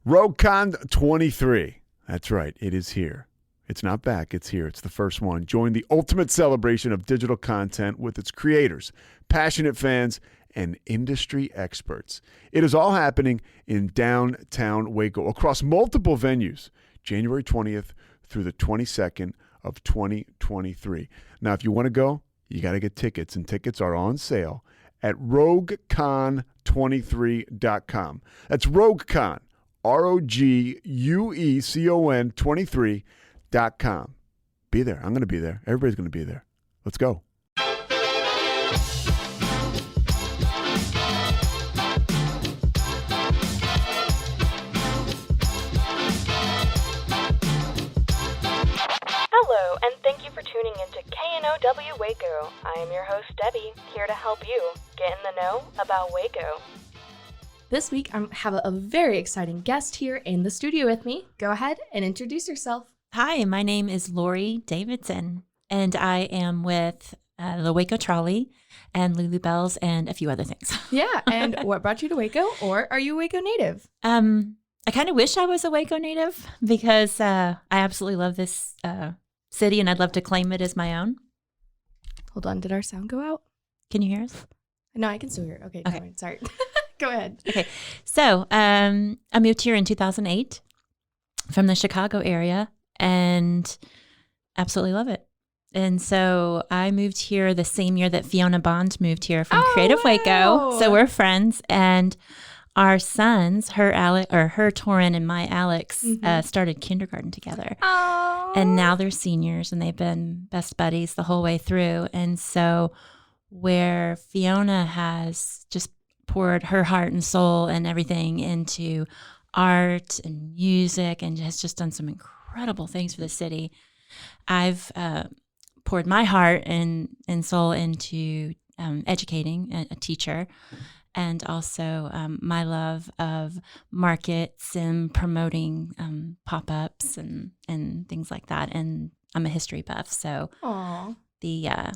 RogueCon 23. That's right. It is here. It's not back. It's here. It's the first one. Join the ultimate celebration of digital content with its creators, passionate fans, and industry experts. It is all happening in downtown Waco across multiple venues, January 20th through the 22nd of 2023. Now, if you want to go, you got to get tickets, and tickets are on sale at RogueCon23.com. That's RogueCon, RogueCon 23.com. Be there. I'm going to be there. Everybody's going to be there. Let's go. Hello, and thank you for tuning into KNOW Waco. I am your host, Debbie, here to help you get in the know about Waco. This week, I have a very exciting guest here in the studio with me. Go ahead and introduce yourself. Hi, my name is Lori Davidson, and I am with the Waco Trolley and LuluBelle's and a few other things. Yeah, and what brought you to Waco, or are you a Waco native? I kind of wish I was a Waco native because I absolutely love this city, and I'd love to claim it as my own. Hold on, did our sound go out? Can you hear us? No, I can still hear it. Okay. Fine. Sorry. Go ahead. Okay, so I moved here in 2008 from the Chicago area and absolutely love it. And so I moved here the same year that Fiona Bond moved here from Creative Waco. So we're friends, and our sons, her Torin and my Alex, started kindergarten together. Oh. And now they're seniors, and they've been best buddies the whole way through. And so where Fiona has just poured her heart and soul and everything into art and music and has just done some incredible things for the city, I've poured my heart and soul into educating a teacher, and also my love of markets and promoting pop-ups and things like that. And I'm a history buff, so the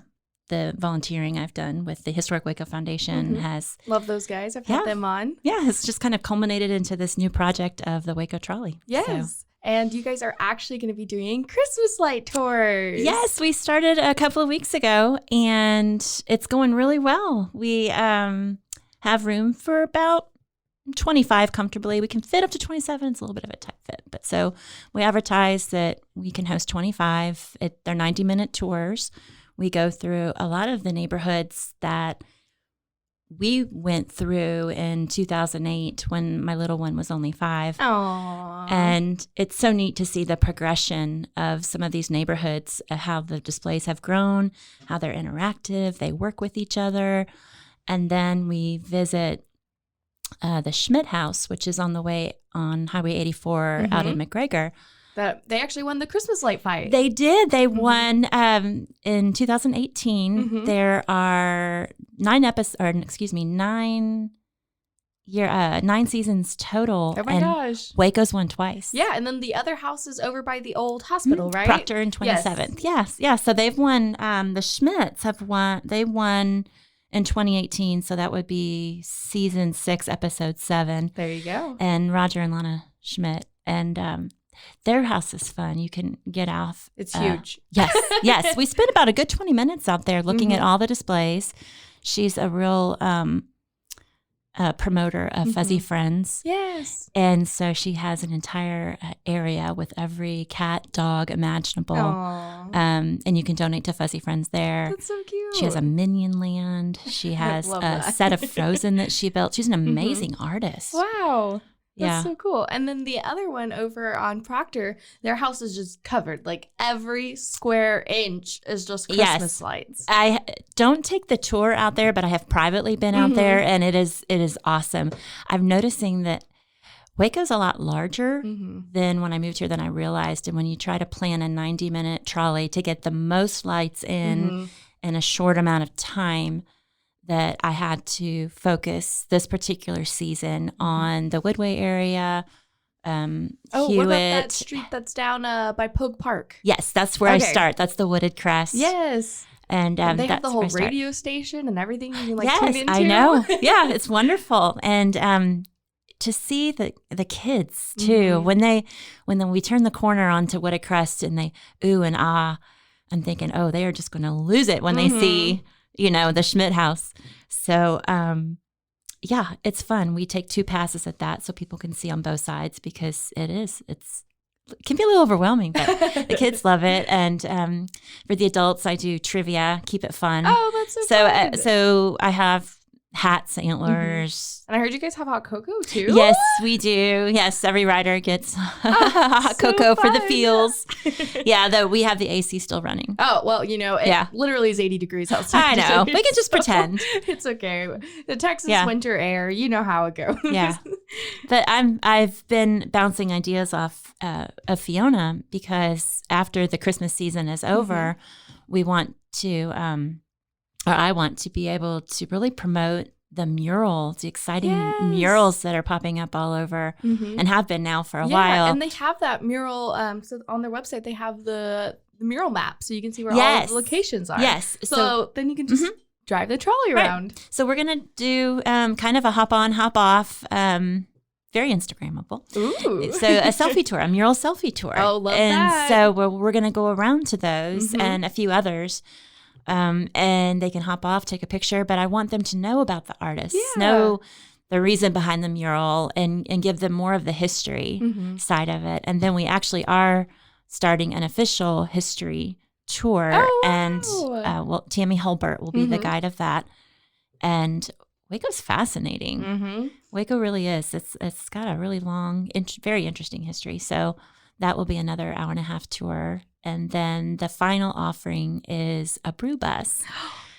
volunteering I've done with the Historic Waco Foundation has... Love those guys. I've had them on. Yeah, it's just kind of culminated into this new project of the Waco Trolley. Yes. So. And you guys are actually going to be doing Christmas light tours. Yes, we started a couple of weeks ago, and it's going really well. We have room for about 25 comfortably. We can fit up to 27. It's a little bit of a tight fit. But so we advertise that we can host 25. They're 90-minute tours. We go through a lot of the neighborhoods that we went through in 2008 when my little one was only 5. Aww. And it's so neat to see the progression of some of these neighborhoods, how the displays have grown, how they're interactive, they work with each other. And then we visit the Schmidt House, which is on the way on Highway 84 out in McGregor. They actually won the Christmas light fight. They did. They won in 2018. There are 9 seasons total. Oh my gosh. Waco's won twice. Yeah, and then the other house is over by the old hospital, right? Proctor and 27th. Yes. Yeah. So they've won. The Schmidts have won. They won in 2018. So that would be season 6, episode 7. There you go. And Roger and Lana Schmidt. And their house is fun. You can get off. It's huge. Yes. We spent about a good 20 minutes out there looking at all the displays. She's a real promoter of Fuzzy Friends. Yes. And so she has an entire area with every cat, dog imaginable. And you can donate to Fuzzy Friends there. That's so cute. She has a Minion Land. She has a set of Frozen that she built. She's an amazing artist. Wow. That's so cool. And then the other one over on Proctor, their house is just covered. Like every square inch is just Christmas lights. I don't take the tour out there, but I have privately been out there, and it is awesome. I'm noticing that Waco's a lot larger than when I moved here than I realized. And when you try to plan a 90-minute trolley to get the most lights in a short amount of time, that I had to focus this particular season on the Woodway area, Hewitt. What about that street that's down by Pogue Park? Yes, that's where I start. That's the Wooded Crest. Yes. And they have the whole radio station and everything you can tune into. I know. Yeah, it's wonderful. And to see the kids too, when we turn the corner onto What a Crust and they ooh and ah, I'm thinking, oh, they are just going to lose it when they see, the Schmidt house. So, yeah, it's fun. We take 2 passes at that so people can see on both sides, because it can be a little overwhelming, but the kids love it. And for the adults, I do trivia, keep it fun. Oh, that's so fun. So I have hats, antlers. And I heard you guys have hot cocoa too. Yes, we do. Yes, every rider gets hot cocoa for the feels. Yeah, though we have the AC still running. Oh, well, it literally is 80 degrees outside. I know. We can just pretend. It's okay. The Texas winter air, you know how it goes. Yeah. But I've been bouncing ideas off of Fiona, because after the Christmas season is over, we want to I want to be able to really promote the murals, the exciting murals that are popping up all over and have been now for a while. And they have that mural. So on their website, they have the mural map, so you can see where all of the locations are. Yes. So then you can just drive the trolley around. So we're going to do kind of a hop on, hop off, very Instagrammable. Ooh. So a selfie tour, a mural selfie tour. Oh, love that. And so we're going to go around to those and a few others. And they can hop off, take a picture, but I want them to know about the artists, know the reason behind the mural, and give them more of the history side of it. And then we actually are starting an official history tour. Oh, wow. And Tammy Hulbert will be the guide of that. And Waco's fascinating. Waco really is. It's got a really long, very interesting history. So that will be another 1.5-hour tour. And then the final offering is a brew bus.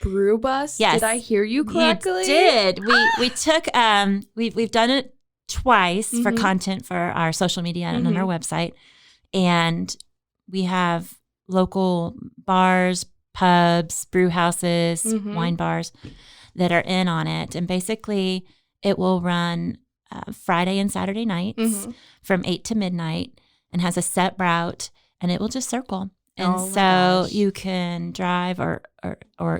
Brew bus? Yes. Did I hear you correctly? You did. We took we've done it twice for content for our social media and on our website. And we have local bars, pubs, brew houses, wine bars that are in on it. And basically it will run Friday and Saturday nights from 8 to midnight, and has a set route. And it will just circle. And you can drive or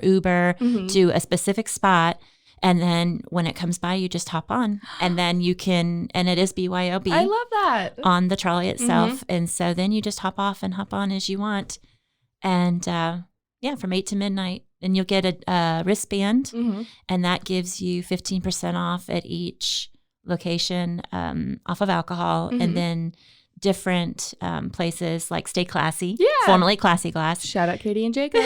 Uber to a specific spot. And then when it comes by, you just hop on. And then you can, and it is BYOB. I love that. On the trolley itself. And so then you just hop off and hop on as you want. And from 8 to midnight. And you'll get a wristband. And that gives you 15% off at each location off of alcohol. And then different places like Stay Classy, formerly Classy Glass. Shout out Katie and Jacob.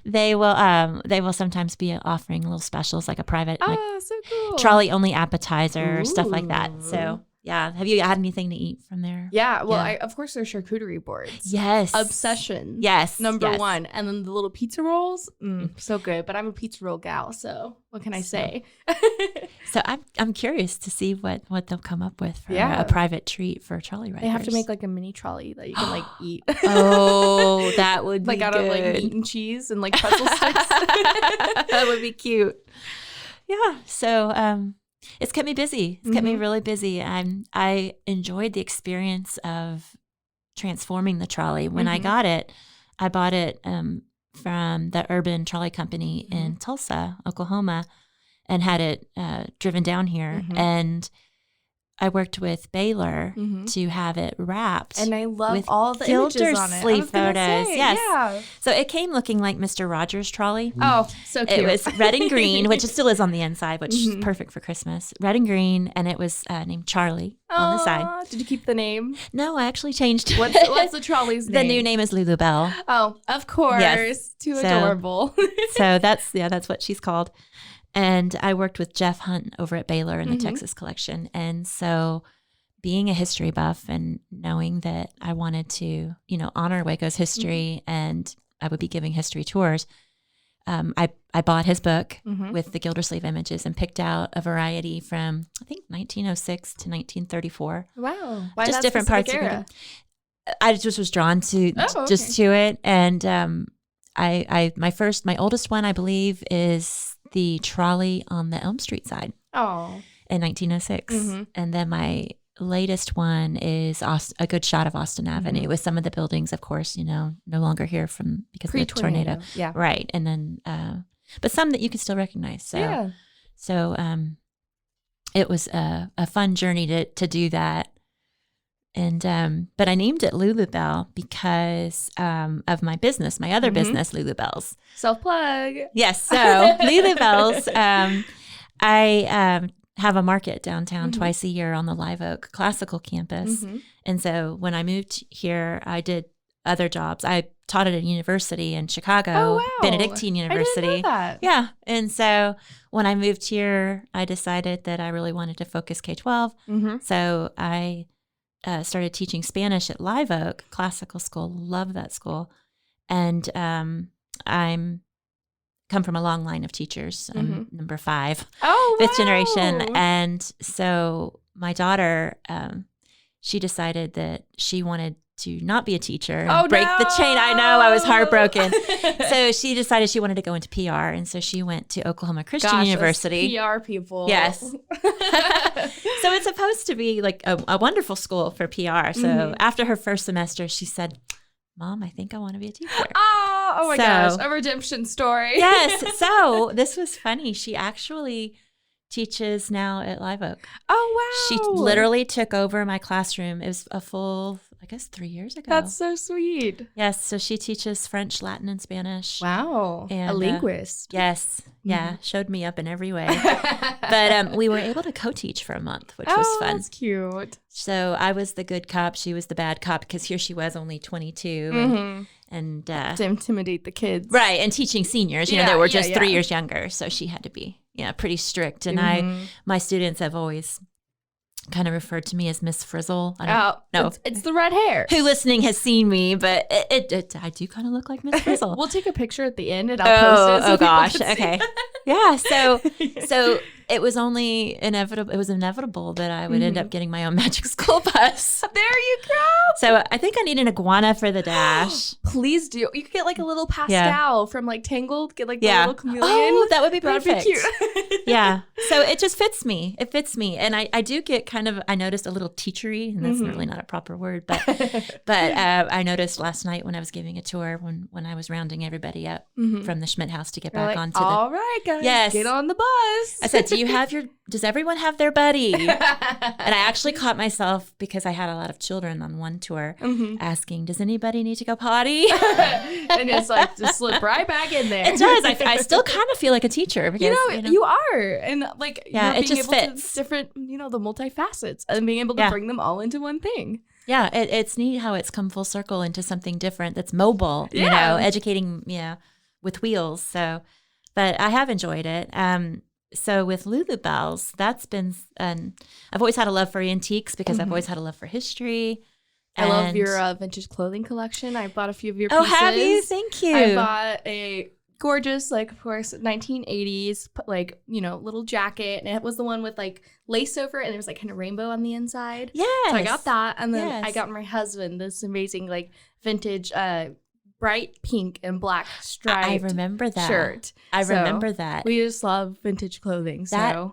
They will sometimes be offering little specials, like a private so cool. trolley only appetizer, stuff like that. So yeah, have you had anything to eat from there? Yeah, well, of course there's charcuterie boards. Yes, obsession. Yes, number one, and then the little pizza rolls, so good. But I'm a pizza roll gal, so what can I say? So I'm curious to see what they'll come up with for a private treat for trolley riders. They have to make like a mini trolley that you can eat. Oh, that would be out good. of meat and cheese and pretzel sticks. That would be cute. Yeah. So it's kept me busy. It's kept me really busy. I enjoyed the experience of transforming the trolley. When I got it, I bought it from the Urban Trolley Company in Tulsa, Oklahoma, and had it driven down here. And I worked with Baylor to have it wrapped. And I love with all the images on it. Sleeve photos. Say, yes. Yeah. So it came looking like Mr. Rogers' trolley. Oh, so cute. It was red and green, which it still is on the inside, which is perfect for Christmas. Red and green, and it was named Charlie on the side. Did you keep the name? No, I actually changed. What's the trolley's name? The new name is LuluBelle. Oh, of course. Yes. Too adorable. So that's what she's called. And I worked with Jeff Hunt over at Baylor in the Texas collection. And so being a history buff and knowing that I wanted to, honor Waco's history and I would be giving history tours, I bought his book with the Gildersleeve images and picked out a variety from, I think, 1906 to 1934. Wow. Why just different parts of it. I just was drawn to to it. And my oldest one, I believe, is the trolley on the Elm Street side. Oh. In 1906. And then my latest one is a good shot of Austin Avenue with some of the buildings, of course, no longer here because of the tornado. Yeah. Right. And then, but some that you can still recognize. So, it was a fun journey to do that. And but I named it LuluBelle because of my business, my other business, LuluBelle's. Self-plug. Yes. So LuluBelle's, I have a market downtown twice a year on the Live Oak Classical campus. And so when I moved here, I did other jobs. I taught at a university in Chicago, Benedictine University. I didn't know that. Yeah. And so when I moved here, I decided that I really wanted to focus K-12. So I started teaching Spanish at Live Oak Classical School. Love that school. And I'm come from a long line of teachers. I'm number 5, fifth generation. And so my daughter, she decided that she wanted to not be a teacher and break the chain. I know, I was heartbroken. So she decided she wanted to go into PR. And so she went to Oklahoma Christian University. PR people. Yes. So it's supposed to be like a wonderful school for PR. So after her first semester, she said, Mom, I think I want to be a teacher. Oh my gosh, a redemption story. Yes. So this was funny. She actually teaches now at Live Oak. Oh, wow. She literally took over my classroom. It was a full, I guess, 3 years ago. That's so sweet. Yes. So she teaches French, Latin, and Spanish. Wow. And, a linguist. Yes. Yeah. Showed me up in every way. But we were able to co-teach for a month, which was fun. That's cute. So I was the good cop. She was the bad cop because here she was only 22 and to intimidate the kids. Right. And teaching seniors, you know, they were just 3 years younger. So she had to be, pretty strict. And my students have always kind of referred to me as Miss Frizzle. I don't know. It's the red hair. Who listening has seen me, but I do kind of look like Miss Frizzle. We'll take a picture at the end and I'll post it. Oh gosh. Okay. Yeah. So it was only inevitable. It was inevitable that I would end up getting my own magic school bus. There you go. So I think I need an iguana for the dash. Please do. You could get like a little Pascal from like Tangled. Get like the little chameleon. Oh, that would be perfect. That'd be cute. Yeah. So it just fits me. It fits me. And I do get kind of, I noticed a little teachery, and that's really not a proper word, but I noticed last night when I was giving a tour, when I was rounding everybody up from the Schmidt house to get back onto all right, guys, get on the bus. I said, does everyone have their buddy? And I actually caught myself, because I had a lot of children on one tour, asking, does anybody need to go potty? And it's like, just slip right back in there. It does. I still kind of feel like a teacher. Because, you are. And like, you're being just able fits. to different, the multifacets and being able to bring them all into one thing. Yeah, it's neat how it's come full circle into something different that's mobile, educating, with wheels. So, but I have enjoyed it. So with LuluBelle's, that's been, I've always had a love for antiques because I've always had a love for history. I love your vintage clothing collection. I bought a few of your pieces. Oh, have you? Thank you. I bought a gorgeous, like, of course, 1980s, like, little jacket. And it was the one with, like, lace over it. And there was, like, kind of rainbow on the inside. Yes. So I got that. And then I got my husband this amazing, like, vintage bright pink and black striped I remember that shirt. I remember that. We just love vintage clothing. So I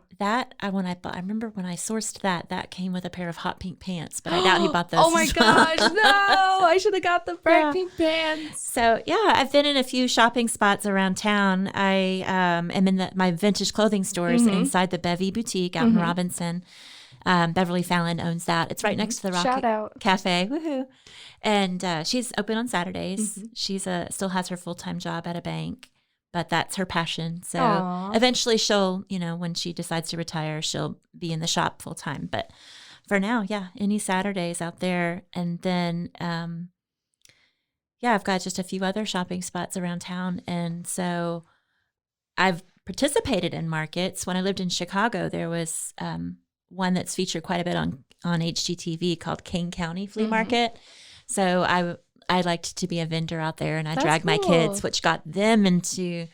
remember when I sourced that came with a pair of hot pink pants, but I doubt he bought those. Oh my gosh, no! I should have got the bright pink pants. So I've been in a few shopping spots around town. I am in my vintage clothing stores inside the Bevy Boutique out in Robinson. Beverly Fallon owns that. It's right next to the Rock Cafe. Woohoo! And she's open on Saturdays. She's still has her full-time job at a bank, but that's her passion. So eventually she'll, when she decides to retire, she'll be in the shop full-time. But for now, any Saturdays out there. And then, I've got just a few other shopping spots around town. And so I've participated in markets. When I lived in Chicago, there was one that's featured quite a bit on HGTV called Kane County Flea Market. So I liked to be a vendor out there, and I dragged my kids, which got them into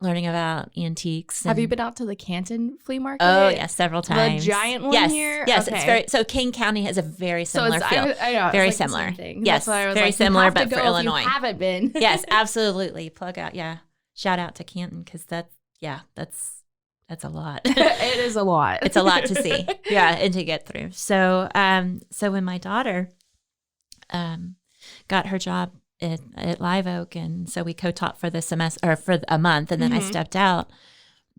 learning about antiques. Have you been out to the Canton Flea Market? Oh, yes, several times. The giant one here? Yes, okay. So Kane County has a very similar feel. I know, very like similar. Yes, very similar, but for Illinois. If you haven't been. Yes, absolutely. Plug out, shout out to Canton, because that's a lot. It is a lot. It's a lot to see. And to get through. So when my daughter got her job at Live Oak, and so we co-taught for the semester or for a month, and then I stepped out.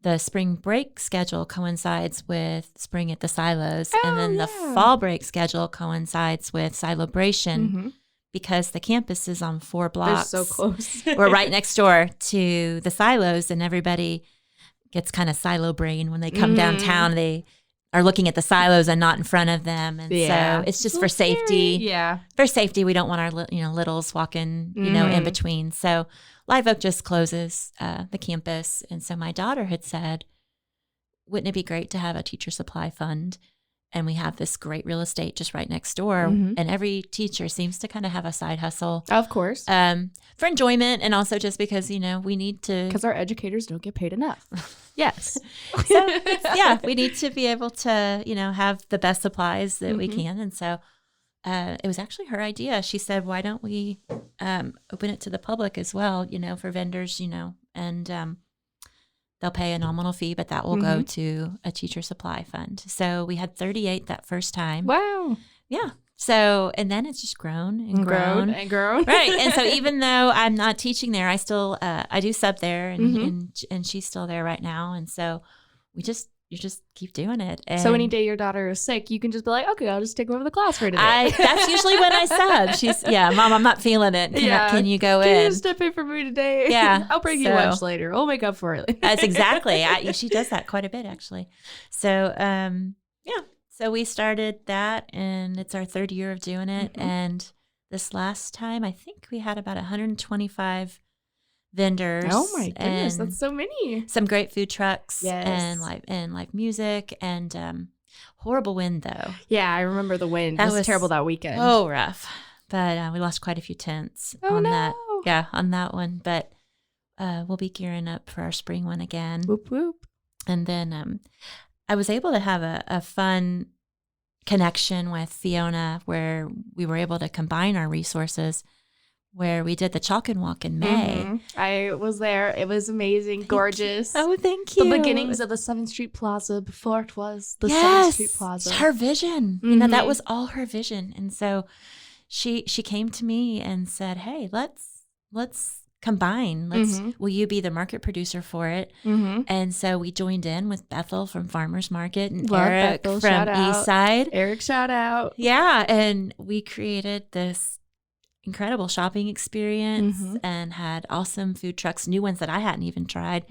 the spring break schedule coincides with spring at the silos, and then the fall break schedule coincides with Celebration because the campus is on 4 blocks. They're so close. We're right next door to the silos, and everybody gets kind of silo brain when they come downtown. They are looking at the silos and not in front of them, and so it's just for safety. Yeah, for safety, we don't want our littles walking in between. So Live Oak just closes the campus, and so my daughter had said, "Wouldn't it be great to have a teacher supply fund?" And we have this great real estate just right next door, and every teacher seems to kind of have a side hustle, of course, for enjoyment, and also just because we need to, because our educators don't get paid enough. Yes, so we need to be able to have the best supplies that we can, and so it was actually her idea. She said, "Why don't we open it to the public as well? For vendors, and." They'll pay a nominal fee, but that will go to a teacher supply fund. So we had 38 that first time. Wow. Yeah. So, and then it's just grown and grown. And grown. Right. And so even though I'm not teaching there, I still, I do sub there and she's still there right now. And so you just keep doing it. And so any day your daughter is sick, you can just be like, okay, I'll just take over the class for today. That's usually when I sub. She's, Mom, I'm not feeling it. Can you go in? Can you step in for me today? Yeah. I'll bring you lunch later. We'll make up for it. That's exactly. She does that quite a bit, actually. So, so we started that, and it's our 3rd year of doing it. And this last time, I think we had about 125 vendors. Oh my goodness, that's so many. Some great food trucks and live music, and horrible wind though. Yeah, I remember the wind. It was terrible that weekend. Oh, rough. But we lost quite a few tents on that. Yeah, on that one. But we'll be gearing up for our spring one again. Whoop whoop. And then I was able to have a fun connection with Fiona where we were able to combine our resources, where we did the Chalk and Walk in May. I was there. It was amazing. Gorgeous. Oh, thank you. The beginnings of the 7th Street Plaza before it was the 7th Street Plaza. Her vision. That was all her vision. And so she came to me and said, hey, let's combine. Will you be the market producer for it? And so we joined in with Bethel from Farmers Market and Eric Bethel, from Eastside. Eric, shout out. Yeah. And we created this incredible shopping experience and had awesome food trucks, new ones that I hadn't even tried.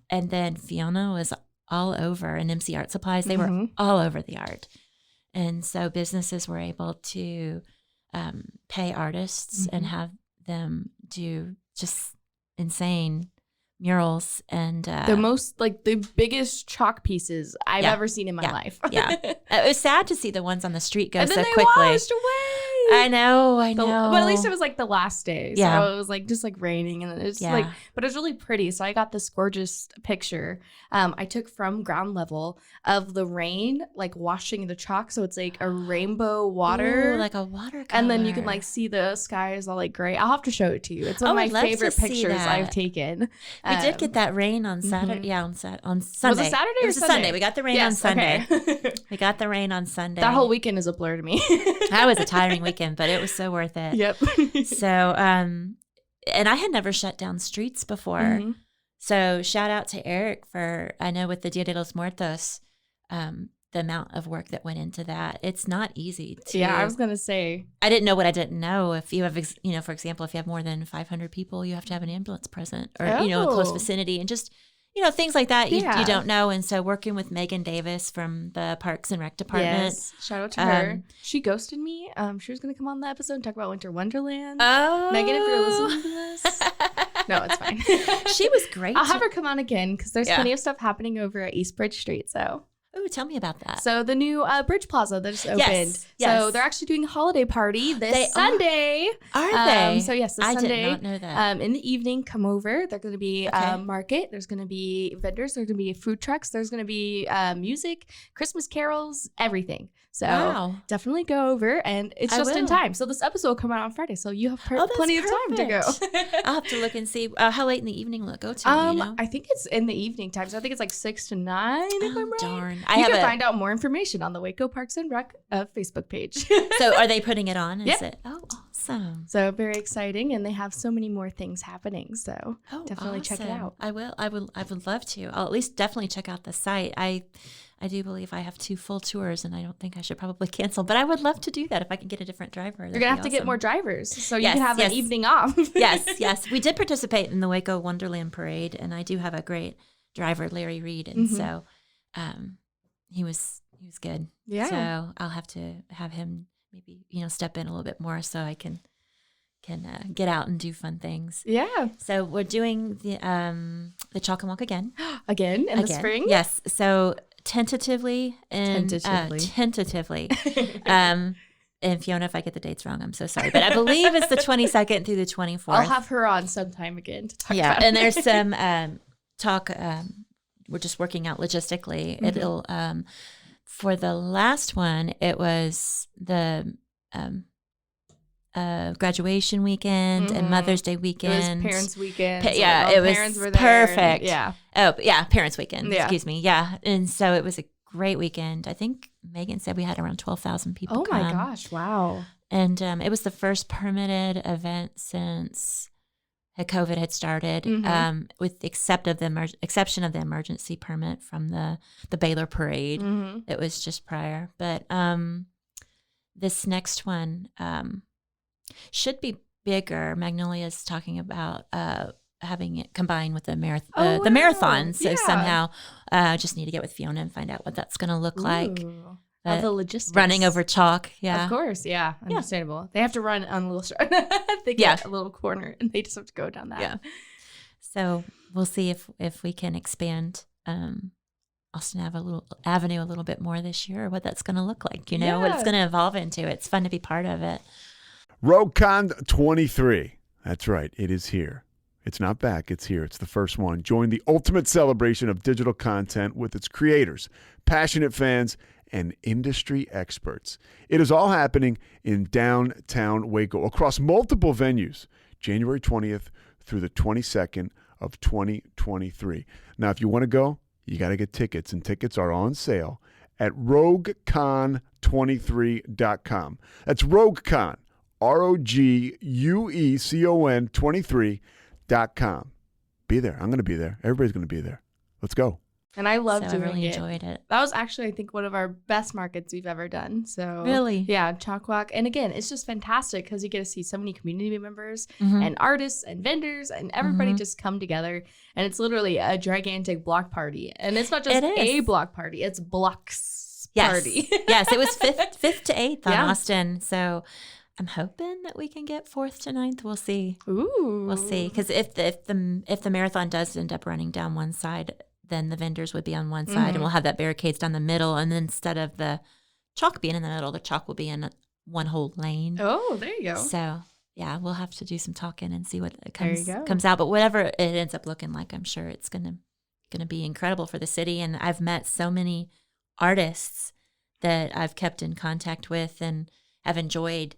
And then Fiona was all over, and MC Art Supplies, they were all over the art. And so businesses were able to pay artists and have them do just insane murals and the biggest chalk pieces I've ever seen in my life. It was sad to see the ones on the street go and so then they quickly. Washed away. I know. But at least it was like the last day. So it was like just like raining, and it's like, but it was really pretty. So I got this gorgeous picture I took from ground level of the rain like washing the chalk. So it's like a rainbow water. Ooh, like a watercolor. And then you can like see the sky is all like gray. I'll have to show it to you. It's one of my favorite pictures I've taken. We did get that rain on Saturday. Yeah, on Sunday. Was it Saturday or Sunday? Sunday? We got the rain on Sunday. Okay. We got the rain on Sunday. That whole weekend is a blur to me. That was a tiring weekend, but it was so worth it. Yep. So, and I had never shut down streets before. So shout out to Eric for, I know with the Dia de los Muertos, the amount of work that went into that. It's not easy to. Yeah, I was going to say. I didn't know what I didn't know. If you have, for example, if you have more than 500 people, you have to have an ambulance present or, a close vicinity, and just, things like that you don't know. And so working with Megan Davis from the Parks and Rec Department. Yes, shout out to her. She ghosted me. She was going to come on the episode and talk about Winter Wonderland. Oh. Megan, if you're listening to this. No, it's fine. She was great. I'll have her come on again because there's plenty of stuff happening over at East Bridge Street. So. Oh, tell me about that. So the new Bridge Plaza that just opened. Yes. So they're actually doing a holiday party this Sunday. Are they? So yes, this Sunday. I did not know that. In the evening, come over. There's going to be market. There's going to be vendors. There's going to be food trucks. There's going to be music, Christmas carols, everything. So definitely go over, and it's just in time. So this episode will come out on Friday, so you have plenty of time to go. I'll have to look and see how late in the evening will it go to. I think it's in the evening time, so I think it's like 6 to 9. If I'm right. Darn! You can find out more information on the Waco Parks and Rec Facebook page. So are they putting it on? Yeah. Awesome. Awesome. So very exciting, and they have so many more things happening. So definitely check it out. I will. I would love to. I'll at least definitely check out the site. I do believe I have 2 full tours, and I don't think I should probably cancel. But I would love to do that if I can get a different driver. You're gonna have to get more drivers, so you can have an evening off. Yes. We did participate in the Waco Wonderland Parade, and I do have a great driver, Larry Reed, and so he was good. Yeah. So I'll have to have him maybe step in a little bit more so I can get out and do fun things. Yeah. So we're doing the Chalk and Walk again. Again in the spring? Yes. So tentatively. And Fiona, if I get the dates wrong, I'm so sorry. But I believe it's the 22nd through the 24th. I'll have her on sometime again to talk about it. And there's some talk. We're just working out logistically. Mm-hmm. It'll for the last one, it was the graduation weekend and Mother's Day weekend. It was Parents' Weekend. It was parents were there. Perfect. Yeah. Oh, yeah, Parents' Weekend. Yeah. Excuse me. Yeah. And so it was a great weekend. I think Megan said we had around 12,000 people come. Oh, my gosh. Wow. And it was the first permitted event since COVID had started, with the exception of the emergency permit from the Baylor Parade. Mm-hmm. It was just prior. But this next one should be bigger. Magnolia's talking about having it combined with the marathon. So somehow just need to get with Fiona and find out what that's going to look like. The logistics. Running over chalk. Yeah. Of course. Yeah. Understandable. They have to run on a little strip. They get a little corner and they just have to go down that. Yeah. So we'll see if we can expand Austin Avenue a little bit more this year, or what that's going to look like, what it's going to evolve into. It's fun to be part of it. RogueCon 23. That's right. It is here. It's not back. It's here. It's the first one. Join the ultimate celebration of digital content with its creators, passionate fans, and industry experts. It is all happening in downtown Waco across multiple venues, January 20th through the 22nd of 2023. Now, if you want to go, you got to get tickets, and tickets are on sale at RogueCon23.com. That's RogueCon, RogueCon 23.com. Be there. I'm going to be there. Everybody's going to be there. Let's go. And I loved doing it. I really enjoyed it. That was actually, I think, one of our best markets we've ever done. So really? Yeah, Chalk Walk. And again, it's just fantastic because you get to see so many community members and artists and vendors and everybody just come together. And it's literally a gigantic block party. And it's not just a block party, it's blocks party. Yes, it was 5th to 8th on Austin. So I'm hoping that we can get 4th to 9th. We'll see. Ooh. We'll see. Because if the marathon does end up running down one side, then the vendors would be on one side, and we'll have that barricades down the middle. And then instead of the chalk being in the middle, the chalk will be in one whole lane. Oh, there you go. So, yeah, we'll have to do some talking and see what comes out. But whatever it ends up looking like, I'm sure it's gonna be incredible for the city. And I've met so many artists that I've kept in contact with and have enjoyed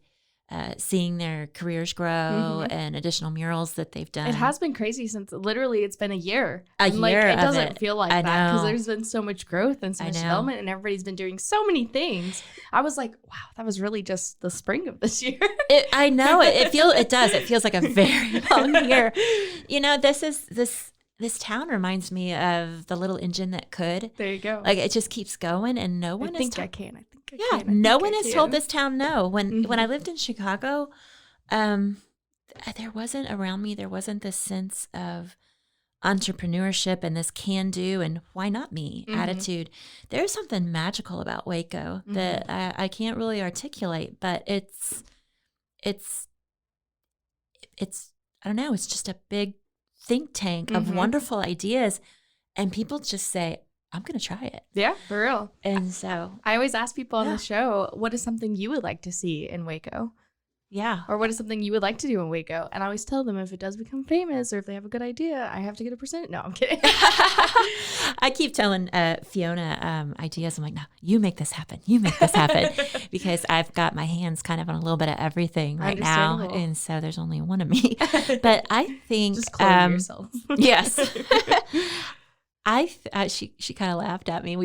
seeing their careers grow and additional murals that they've done. It has been crazy since literally it's been a year. It doesn't feel like that because there's been so much growth and so much development, and everybody's been doing so many things. I was like, wow, that was really just the spring of this year. I know it does. It feels like a very long year. This town reminds me of the little engine that could. There you go. Like it just keeps going, and no one I think I can. No one has told this town no. When I lived in Chicago, there wasn't around me. There wasn't this sense of entrepreneurship and this can do and why not me attitude. There's something magical about Waco that I can't really articulate, but it's I don't know. It's just a big think tank of wonderful ideas, and people just say, I'm going to try it. Yeah, for real. And so I always ask people on the show, what is something you would like to see in Waco? Yeah. Or what is something you would like to do in Waco? And I always tell them if it does become famous or if they have a good idea, I have to get a percent. No, I'm kidding. I keep telling Fiona ideas. I'm like, no, you make this happen. You make this happen. Because I've got my hands kind of on a little bit of everything right now. And so there's only one of me. But I think... Just clone yourself. Yes. She kind of laughed at me.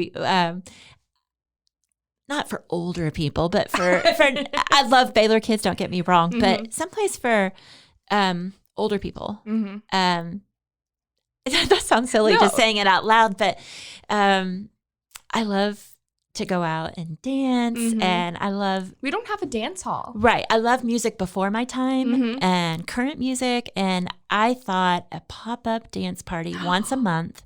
not for older people, but for I love Baylor kids, don't get me wrong, but someplace for older people. That sounds silly just saying it out loud, but I love to go out and dance, and I love... We don't have a dance hall. Right. I love music before my time and current music, and I thought a pop-up dance party once a month,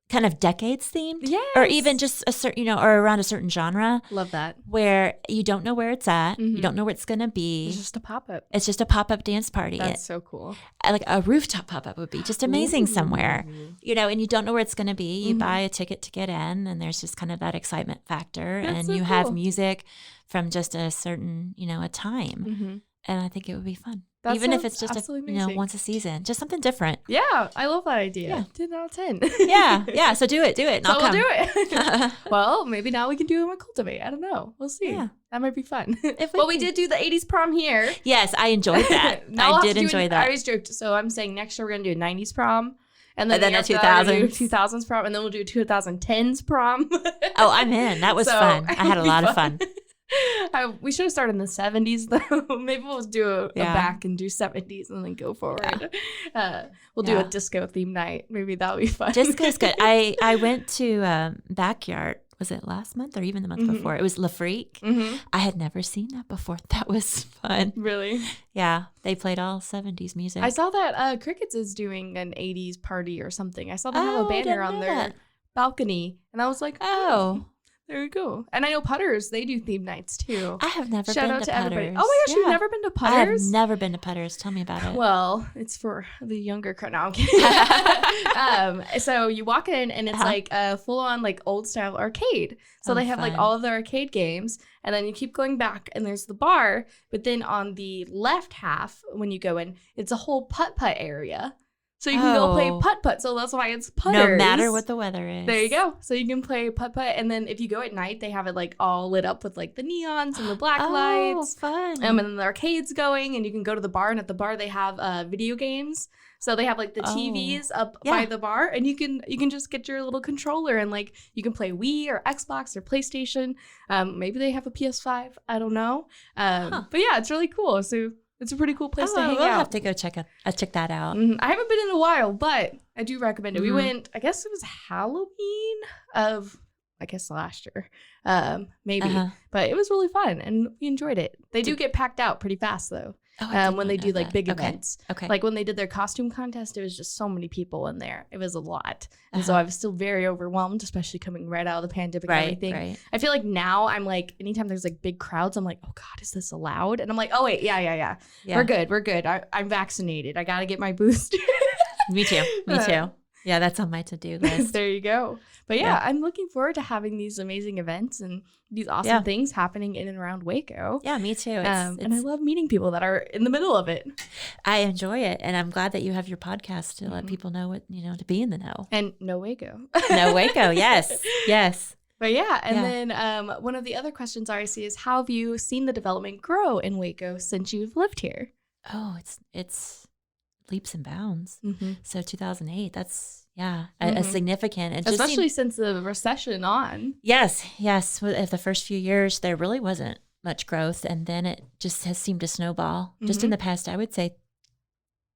kind of decades themed, or even just a certain, or around a certain genre. Love that. Where you don't know where it's at, you don't know where it's gonna be. It's just a pop-up. It's just a pop-up dance party. That's so cool. Like a rooftop pop-up would be just amazing somewhere, and you don't know where it's gonna be. You buy a ticket to get in, and there's just kind of that excitement factor, That's and so you cool. have music from just a certain, a time, and I think it would be fun. That Even if sounds it's just absolutely amazing. once a season, just something different. Yeah, I love that idea. Yeah. 10 out of 10. Yeah. So do it, and So I'll we'll come. do it. Well, maybe now we can do it with Cultivate. I don't know. We'll see. Yeah. That might be fun. If we Well, we can- did do the 80s prom here. Yes, I enjoyed that. Now we'll I have did to do enjoy I that. always joked. So I'm saying next year we're going to do a 90s prom. And then a the year after that, we're gonna do 2000s. 2000s prom. And then we'll do 2010s prom. Oh, I'm in. That was So, fun. I had a it'll be lot of fun. We should have started in the 70s though. Maybe we'll do a Yeah. back and do 70s and then go forward. We'll do a Yeah. disco theme night. Maybe that'll be fun. Disco's good. I went to Backyard. Was it last month or even the month before? It was La Freak. I had never seen that before. That was fun. Really? Yeah, they played all 70s music. I saw that Crickets is doing an 80s party or something. I saw them have Oh, a I banner didn't on know their that. balcony. And I was like, Oh, there you go. And I know Putters, they do theme nights too. I have never Shout been out to to Putters. everybody. Oh my gosh, you've Yeah. never been to I have Putters? never been to Putters. Tell me about it. Well, it's for the younger crowd. No, I'm kidding. So you walk in and it's like a full-on like old style arcade. So Oh, they have like fun. all of the arcade games, and then you keep going back and there's the bar. But then on the left half, when you go in, it's a whole putt-putt area. So you can go play Oh. putt-putt. So that's why it's Putters. No matter what the weather is. There you go. So you can play putt-putt, and then if you go at night, they have it like all lit up with like the neons and the black lights. Fun. And then the arcade's going, and you can go to the bar, and at the bar they have video games. So they have like the TVs up by the bar, and you can just get your little controller and like you can play Wii or Xbox or PlayStation. Maybe they have a PS5. I don't know. But yeah, it's really cool. So it's a pretty cool place to hang we'll out. have to go check that out. I haven't been in a while, but I do recommend it. We went, I guess it was Halloween of, I guess last year, maybe. But it was really fun, and we enjoyed it. They do get packed out pretty fast, though, when they do like big events. Okay. Like when they did their costume contest, it was just so many people in there. It was a lot. And so I was still very overwhelmed, especially coming right out of the pandemic and everything. Right. I feel like now I'm like, anytime there's like big crowds, I'm like, oh God, is this allowed? And I'm like, oh wait, yeah. We're good. I'm vaccinated. I got to get my booster. Me too. Yeah, that's on my to-do list. There you go. But yeah, I'm looking forward to having these amazing events and these awesome things happening in and around Waco. Yeah, me too. And I love meeting people that are in the middle of it. I enjoy it, and I'm glad that you have your podcast to let people know what to be in the know. And no Waco. No Waco, yes. But yeah, and then one of the other questions I see is, how have you seen the development grow in Waco since you've lived here? Oh, it's leaps and bounds. So 2008, that's a significant. It Especially just since the recession on. Yes. With the first few years, there really wasn't much growth, and then it just has seemed to snowball. Just in the past, I would say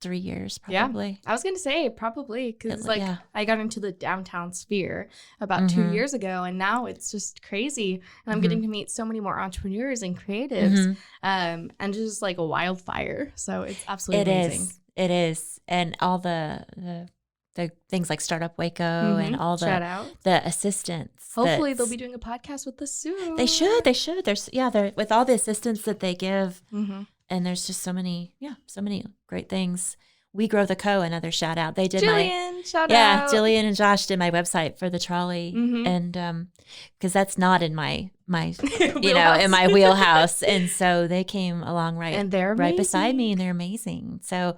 3 years, probably. Yeah, I was going to say probably because Yeah. I got into the downtown sphere about 2 years ago, and now it's just crazy. And I'm getting to meet so many more entrepreneurs and creatives, and just like a wildfire. So it's absolutely amazing. It is. And all the things like Startup Waco and all Shout out. the assistants. Hopefully they'll be doing a podcast with us soon. They should. There's they're with all the assistance that they give. And there's just so many great things. We Grow the Co. Another shout out. They did shout out. Jillian and Josh did my website for the trolley, and because that's not in my in my wheelhouse, and so they came along and they're right beside amazing. me, and they're amazing. So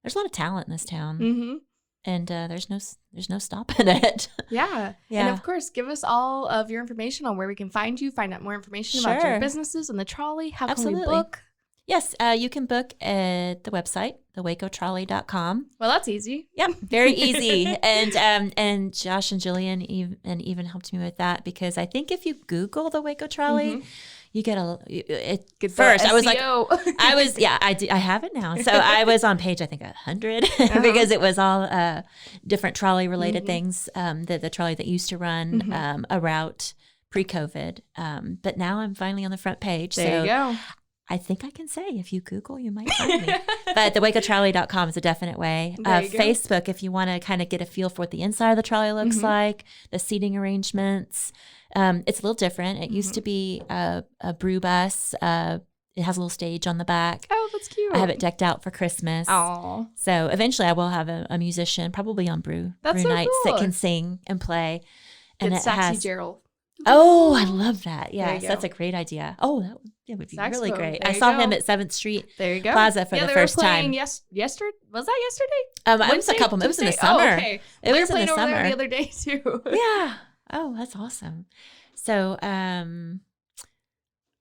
there's a lot of talent in this town, and there's no stopping it. Yeah. And of course, give us all of your information on where we can find you, find out more information about your businesses and the trolley. How can we book? Yes, you can book at the website, thewacotrolley.com. Well, that's easy. Yeah, very easy. And Josh and Jillian even helped me with that, because I think if you Google the Waco Trolley, you get first. I was like, I have it now. So I was on page, I think 100 because it was all different trolley related things. The trolley that used to run a route pre-COVID. But now I'm finally on the front page. There you go. I think I can say if you Google, you might find me. But thewacotrolley.com is a definite way. Facebook, if you want to kind of get a feel for what the inside of the trolley looks like, the seating arrangements. It's a little different. It used to be a brew bus. It has a little stage on the back. Oh, that's cute. I have it decked out for Christmas. Oh, so eventually I will have a musician, probably on brew nights, that can sing and play. And it's Saxy Gerald. Oh, I love that. Yes, that's a great idea. Oh, that would be really great. I saw him at 7th Street Plaza for the first time. Yesterday? Was that yesterday? It was a couple. It was in the summer. Oh, okay. It was in the summer. There the other day too. Yeah. Oh, that's awesome. So,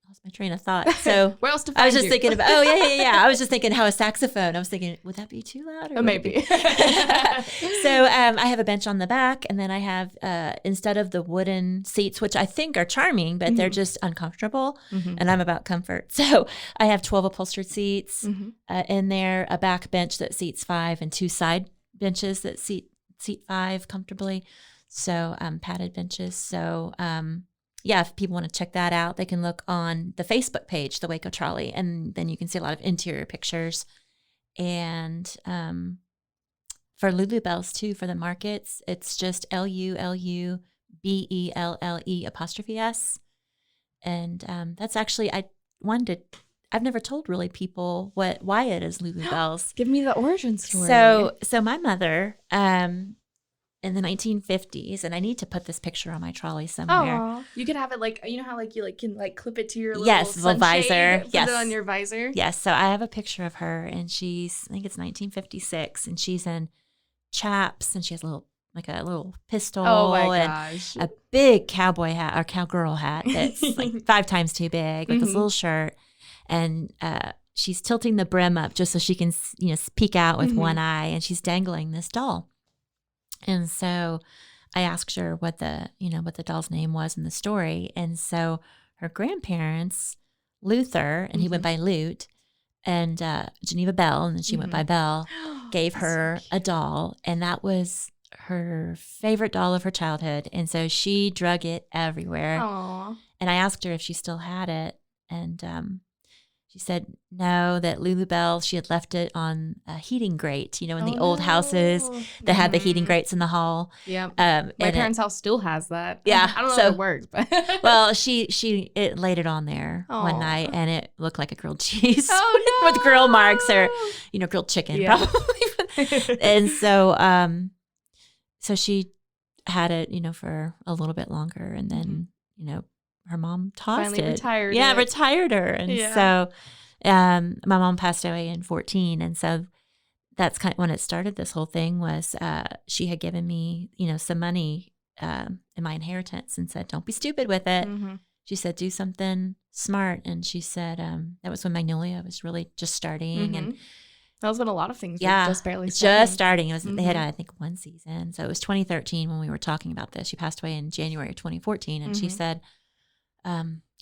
lost my train of thought. So where else to find I was just you? thinking about. Oh yeah. I was just thinking how a saxophone. I was thinking, would that be too loud? Or maybe. So I have a bench on the back, and then I have instead of the wooden seats, which I think are charming, but they're just uncomfortable, and I'm about comfort. So I have 12 upholstered seats in there, a back bench that seats 5, and 2 side benches that seat 5 comfortably. So padded benches. So if people want to check that out, they can look on the Facebook page, the Waco Trolley, and then you can see a lot of interior pictures. And for LuluBelle's too, for the markets, it's just LuluBelle''s. And that's actually, I've never told really people why it is LuluBelle's. Give me the origin story. So my mother, in the 1950s, and I need to put this picture on my trolley somewhere. Oh, you could have it like, you know how like you can clip it to your little little visor. Put it on your visor. Yes. So I have a picture of her, and I think it's 1956, and she's in chaps, and she has a little pistol. Oh my gosh! A big cowboy hat or cowgirl hat that's like 5 times too big, with this little shirt, and she's tilting the brim up just so she can peek out with one eye, and she's dangling this doll. And so I asked her what the doll's name was in the story. And so her grandparents, Luther, and he went by Lute, and Geneva Bell, and then she went by Belle, gave her a doll. And that was her favorite doll of her childhood. And so she drug it everywhere. Aww. And I asked her if she still had it. And she said no, that LuluBelle, she had left it on a heating grate, in the old houses that had the heating grates in the hall. Yeah. My parents' house still has that. Yeah. I don't know if it works, but. Well, she laid it on there one night, and it looked like a grilled cheese. Oh, no. With grill marks, or, grilled chicken, probably. And so she had it, for a little bit longer, and then, her mom tossed Finally it. retired her. And so my mom passed away in 2014. And so that's kind of when it started. This whole thing was she had given me, some money in my inheritance, and said, don't be stupid with it. She said, do something smart. And she said, that was when Magnolia was really just starting. And that was when a lot of things were just barely starting. Just starting. It was they had, I think, 1 season. So it was 2013 when we were talking about this. She passed away in January of 2014. And she said,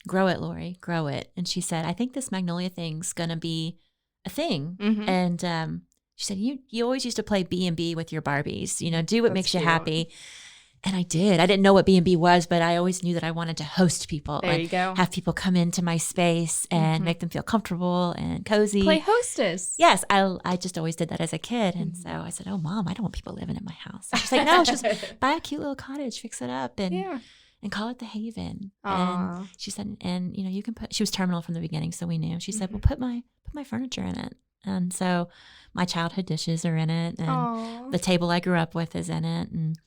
grow it, Lori, grow it. And she said, I think this Magnolia thing's going to be a thing. And she said, you always used to play B&B with your Barbies, do what makes you happy. And I did. I didn't know what B&B was, but I always knew that I wanted to host people. There you go. Have people come into my space and make them feel comfortable and cozy. Play hostess. Yes. I just always did that as a kid. And so I said, oh, Mom, I don't want people living in my house. And she's like, no, just buy a cute little cottage, fix it up, and call it the Haven. Aww. And she said, and you can she was terminal from the beginning, so we knew. She said, well, put my furniture in it. And so my childhood dishes are in it, and the table I grew up with is in it. And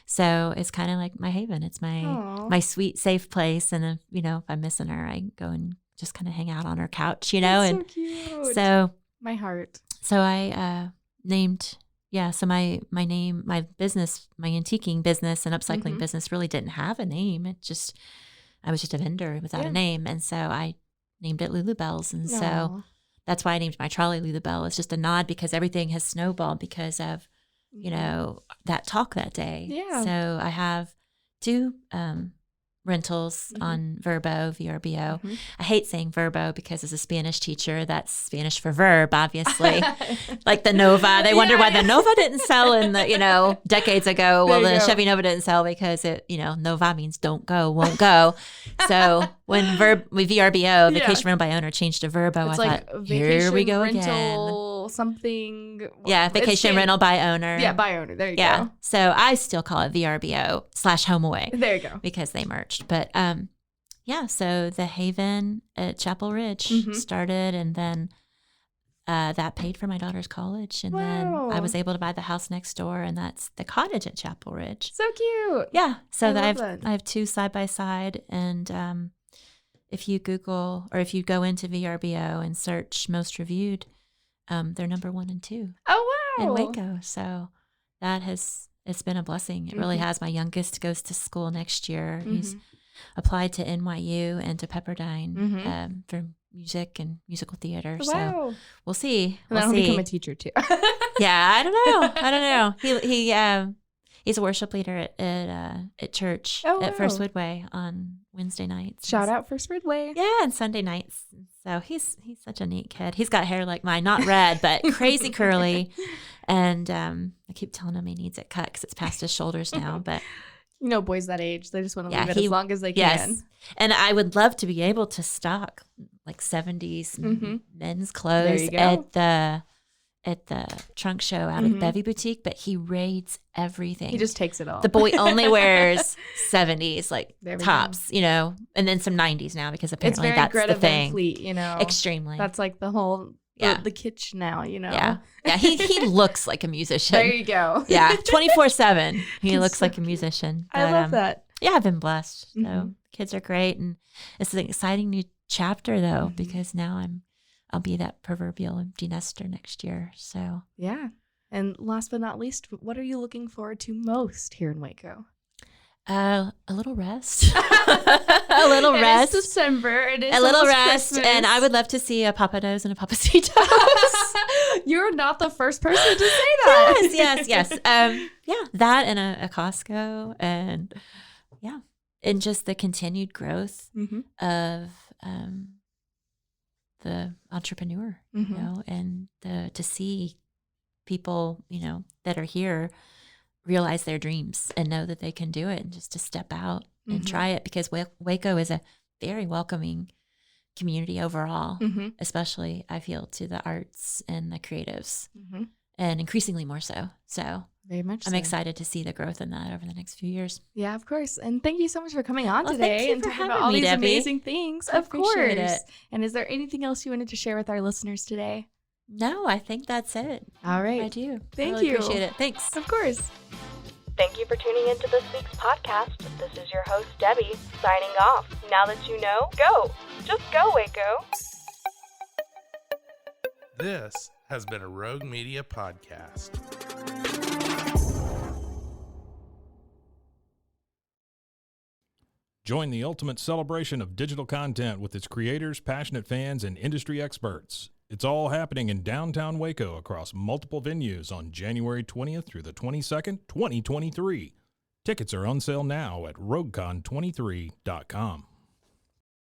so it's kind of like my haven. It's my sweet, safe place. And if I'm missing her, I go and just kind of hang out on her couch, That's and so cute. so my heart. So I named. Yeah, so my name, my business, my antiquing business and upcycling business really didn't have a name. I was just a vendor without a name. And so I named it LuluBelle's. And so that's why I named my trolley LuluBelle. It's just a nod because everything has snowballed because of, that talk that day. Yeah. So I have 2 rentals on Verbo, VRBO. I hate saying Verbo because as a Spanish teacher, that's Spanish for verb, obviously. Like the Nova. They wonder why the Nova didn't sell in the, decades ago. Well, the Chevy Nova didn't sell because it, Nova means don't go, won't go. So when VRBO, vacation rental by owner, changed to Verbo, it's I thought, here we go again. Something. Yeah, vacation rental by owner. Yeah, by owner. There you go. So I still call it VRBO / home away. There you go. Because they merged. But so the Haven at Chapel Ridge started, and then that paid for my daughter's college. And then I was able to buy the house next door, and that's the cottage at Chapel Ridge. So cute. Yeah. So I have 2 side by side. And if you Google or if you go into VRBO and search most reviewed, they're number 1 and 2. Oh, wow. In Waco. So it's been a blessing. It really has. My youngest goes to school next year. He's applied to NYU and to Pepperdine for music and musical theater. Wow. So we'll see. And then he'll become a teacher too. Yeah, I don't know. He's a worship leader at church at First Woodway on Wednesday nights. Shout out First Woodway. Yeah, and Sunday nights. So he's such a neat kid. He's got hair like mine, not red, but crazy curly. And I keep telling him he needs it cut because it's past his shoulders now. But boys that age, they just want to leave it as long as they can. Yes. And I would love to be able to stock like 70s men's clothes at the trunk show out of Bevy Boutique, but he raids everything. He just takes it all. The boy only wears 70s, like tops, and then some 90s now because apparently that's the thing. Fleet, Extremely. That's like the whole the kitsch now, Yeah. Yeah. He looks like a musician. There you go. Yeah. 24/7. He looks like a musician. But, I love that. Yeah, I've been blessed. So kids are great, and it's an exciting new chapter though because now I'll be that proverbial empty nester next year. So yeah. And last but not least, what are you looking forward to most here in Waco? A little rest. A little rest. It's December. It is a little rest, Christmas. And I would love to see a Papados and a Papacitos. You're not the first person to say that. Yes. That and a Costco, and and just the continued growth of the entrepreneur, and to see people, that are here realize their dreams and know that they can do it, and just to step out and try it, because Waco is a very welcoming community overall, especially I feel to the arts and the creatives, and increasingly more so. So very much I'm excited to see the growth in that over the next few years. Yeah, of course. And thank you so much for coming on today and talking about all me, these Debbie. amazing things. I appreciate it. And is there anything else you wanted to share with our listeners today? No, I think that's it. All right. I do. Thank you. you. Appreciate it. Thanks. Of course. Thank you for tuning into this week's podcast. This is your host, Debbie, signing off. Now that you know, go. Just go, Waco. This has been a Rogue Media podcast. Join the ultimate celebration of digital content with its creators, passionate fans, and industry experts. It's all happening in downtown Waco across multiple venues on January 20th through the 22nd, 2023. Tickets are on sale now at roguecon23.com.